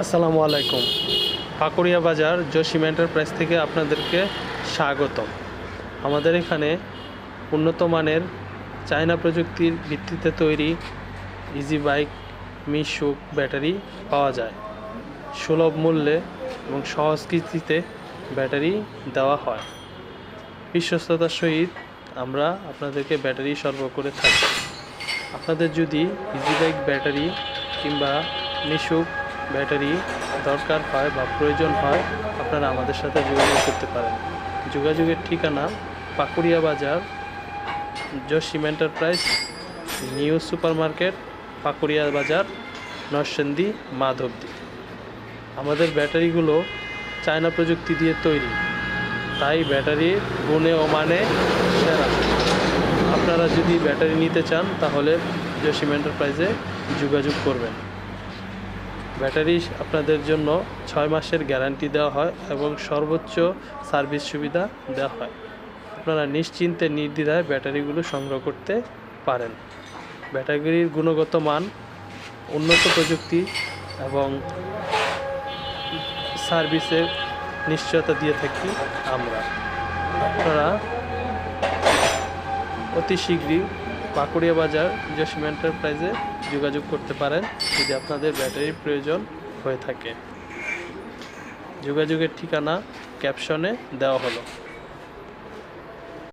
আসসালামু আলাইকুম। পাকুড়িয়া বাজার জসিম এন্টারপ্রাইজ থেকে আপনাদেরকে স্বাগতম। আমাদের এখানে উন্নত মানের চায়না প্রযুক্তির ভিত্তিতে তৈরি ইজি বাইক মিশুক ব্যাটারি পাওয়া যায়। সুলভ মূল্যে এবং সহজ কিস্তিতে ব্যাটারি দেওয়া হয়। বিশ্বস্ততার সহিত আমরা আপনাদেরকে ব্যাটারি সরবরাহ করে থাকি। আপনাদের যদি ইজি বাইক ব্যাটারি কিংবা মিশুক ব্যাটারি দরকার হয় বা প্রয়োজন হয়, আপনারা আমাদের সাথে যোগাযোগ করতে পারেন। যোগাযোগের ঠিকানা পাকুড়িয়া বাজার Jasim enterprise, new super market, Pakuria বাজার, নরসিংদী, মাধবদী। আমাদের ব্যাটারিগুলো চায়না প্রযুক্তি দিয়ে তৈরি, তাই ব্যাটারির গুণে ও মানে সেরা। আপনারা যদি ব্যাটারি নিতে চান তাহলে জসিম এন্টারপ্রাইজে যোগাযোগ করবেন। ব্যাটারি আপনাদের জন্য 6 মাসের গ্যারান্টি দেওয়া হয় এবং সর্বোচ্চ সার্ভিস সুবিধা দেওয়া হয়। আপনারা নিশ্চিন্তে নির্দ্বিধায় ব্যাটারিগুলো সংগ্রহ করতে পারেন। ব্যাটারির গুণগত মান, উন্নত প্রযুক্তি এবং সার্ভিসের নিশ্চয়তা দিয়ে থাকি আমরা। আপনারা অতি শীঘ্রই পাকুড়িয়া বাজার জসিম এন্টারপ্রাইজে যোগাযোগ করতে পারেন যদি আপনাদের ব্যাটারির প্রয়োজন হয়ে থাকে। যোগাযোগের ঠিকানা ক্যাপশনে দেওয়া হলো।